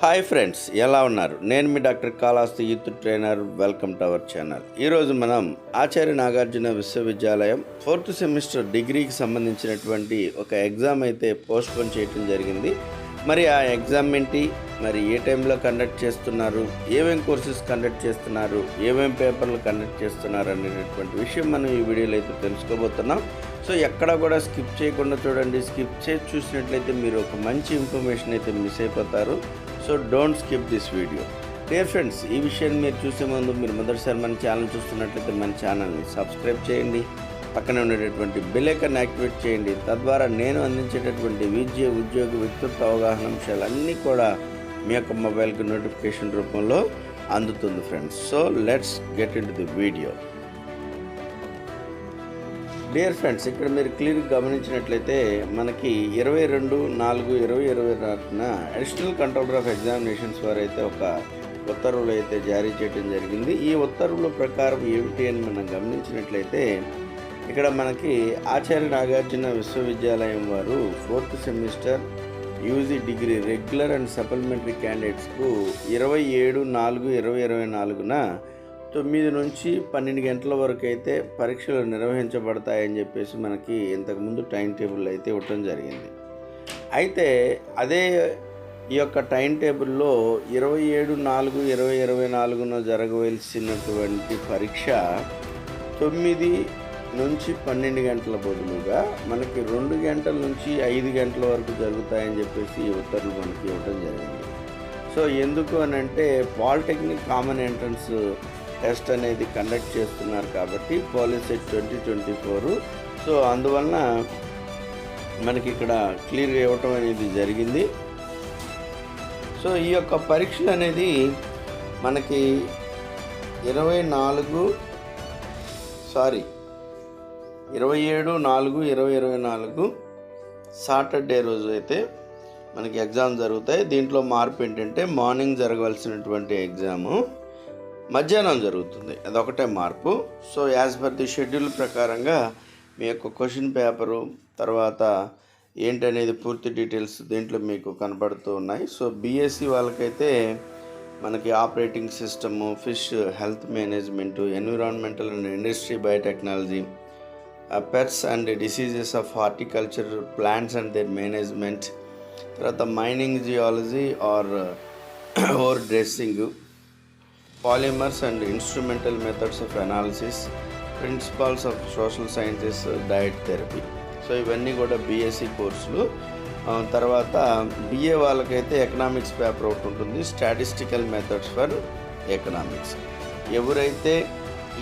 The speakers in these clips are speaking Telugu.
హాయ్ ఫ్రెండ్స్, ఎలా ఉన్నారు? నేను మీ doctor Kalahasti youth trainer. Welcome to our channel. ఈరోజు మనం ఆచార్య నాగార్జున విశ్వవిద్యాలయం 4th సెమిస్టర్ డిగ్రీకి సంబంధించినటువంటి ఒక ఎగ్జామ్ అయితే పోస్ట్పోన్ చేయడం జరిగింది. మరి ఆ ఎగ్జామ్ ఏంటి, మరి ఏ టైంలో కండక్ట్ చేస్తున్నారు, ఏమేం కోర్సెస్ కండక్ట్ చేస్తున్నారు, ఏమేం పేపర్లు కండక్ట్ చేస్తున్నారు అనేటటువంటి విషయం మనం ఈ వీడియోలో అయితే తెలుసుకోబోతున్నాం. సో ఎక్కడ కూడా స్కిప్ చేయకుండా చూడండి. స్కిప్ చేసి చూసినట్లయితే మీరు ఒక మంచి ఇన్ఫర్మేషన్ అయితే మిస్ అయిపోతారు. So don't skip this video. Dear friends, ఈ విషయాన్ని మీరు చూసే ముందు మీరు మొదటిసారి మన ఛానల్ చూస్తున్నట్లయితే మన ఛానల్ని సబ్స్క్రైబ్ చేయండి, పక్కనే ఉండేటటువంటి బెల్ ఐకాన్ యాక్టివేట్ చేయండి. తద్వారా నేను అందించేటటువంటి విద్య, ఉద్యోగ, వ్యక్తిత్వ అవగాహన అంశాలన్నీ కూడా మీ యొక్క మొబైల్కి నోటిఫికేషన్ రూపంలో అందుతుంది friends. So let's get in to the video. Dear friends, ఇక్కడ మీరు క్లియర్గా గమనించినట్లయితే మనకి 22/4/2024 అడిషనల్ కంట్రోలర్ ఆఫ్ ఎగ్జామినేషన్స్ వారు అయితే ఒక ఉత్తర్వులు అయితే జారీ చేయడం జరిగింది. ఈ ఉత్తర్వుల ప్రకారం ఏమిటి అని మనం గమనించినట్లయితే ఇక్కడ మనకి ఆచార్య నాగార్జున విశ్వవిద్యాలయం వారు 4th semester UG degree regular and supplementary క్యాండిడేట్స్కు 27/4/2024 9 నుంచి 12 గంటల వరకు అయితే పరీక్షలు నిర్వహించబడతాయని చెప్పేసి మనకి ఇంతకుముందు టైం టేబుల్ అయితే ఇవ్వటం జరిగింది. అయితే అదే ఈ యొక్క టైం టేబుల్లో 27/4/2024 జరగవలసినటువంటి పరీక్ష 9 నుంచి 12 గంటల బదులుగా మనకి 2 గంటల నుంచి 5 గంటల వరకు జరుగుతాయని చెప్పేసి ఈ ఉత్తర్వులు మనకి ఇవ్వటం జరిగింది. సో ఎందుకు అని అంటే పాలిటెక్నిక్ కామన్ ఎంట్రన్స్ టెస్ట్ అనేది కండక్ట్ చేస్తున్నారు కాబట్టి పాలిసెట్ 2024. సో అందువలన మనకి ఇక్కడ క్లియర్గా ఇవ్వటం అనేది జరిగింది. సో ఈ యొక్క పరీక్షలు అనేది మనకి 27/4/2024 సాటర్డే రోజు అయితే మనకి ఎగ్జామ్ జరుగుతాయి. దీంట్లో మార్పు ఏంటంటే మార్నింగ్ జరగవలసినటువంటి ఎగ్జాము మధ్యాహ్నం జరుగుతుంది, అదొకటే మార్పు. So as per the schedule ప్రకారంగా మీ యొక్క క్వశ్చన్ పేపరు తర్వాత ఏంటనేది పూర్తి డీటెయిల్స్ దీంట్లో మీకు కనబడుతూ ఉన్నాయి. సో బీఎస్సీ వాళ్ళకైతే మనకి operating system, fish health management, environmental and industry biotechnology, pests and diseases of horticulture, plants and their management, తర్వాత mining geology ore dressing, polymers and instrumental methods of analysis, principles of social sciences, diet therapy. So ఇవన్నీ కూడా బీఎస్సీ కోర్సులు. తర్వాత బిఏ వాళ్ళకైతే ఎకనామిక్స్ పేపర్ ఒకటి ఉంటుంది, స్టాటిస్టికల్ మెథడ్స్ ఫర్ ఎకనామిక్స్. ఎవరైతే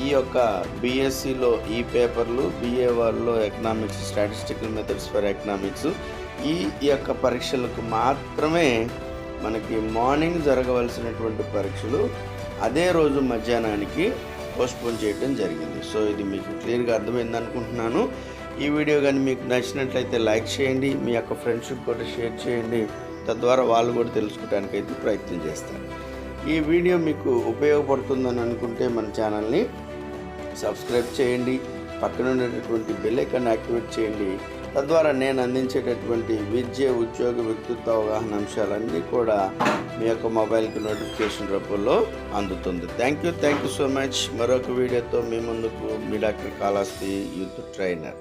ఈ యొక్క బీఎస్సీలో ఈ పేపర్లు, బిఏ వాళ్ళలో economics, statistical methods for economics ఈ యొక్క పరీక్షలకు మాత్రమే మనకి మార్నింగ్ జరగవలసినటువంటి పరీక్షలు అదే రోజు మధ్యాహ్నానికి పోస్ట్పోన్ చేయడం జరిగింది. సో ఇది మీకు క్లియర్గా అర్థమైంది అనుకుంటున్నాను. ఈ వీడియో కానీ మీకు నచ్చినట్లయితే లైక్ చేయండి, మీ యొక్క ఫ్రెండ్షిప్ కూడా షేర్ చేయండి, తద్వారా వాళ్ళు కూడా తెలుసుకోవడానికి అయితే ప్రయత్నం చేస్తారు. ఈ వీడియో మీకు ఉపయోగపడుతుందని అనుకుంటే మన ఛానల్ని సబ్స్క్రైబ్ చేయండి, పక్కన ఉండేటటువంటి బెల్ ఐకాన్ యాక్టివేట్ చేయండి. తద్వారా నేను అందించేటటువంటి విద్య, ఉద్యోగ, వ్యక్తిత్వ అవగాహన అంశాలన్నీ కూడా మీ యొక్క మొబైల్కి నోటిఫికేషన్ రూపంలో అందుతుంది. Thank you so much. మరొక వీడియోతో మీ ముందుకు మీ డాక్టర్ కాళహస్తి యూత్ ట్రైనర్.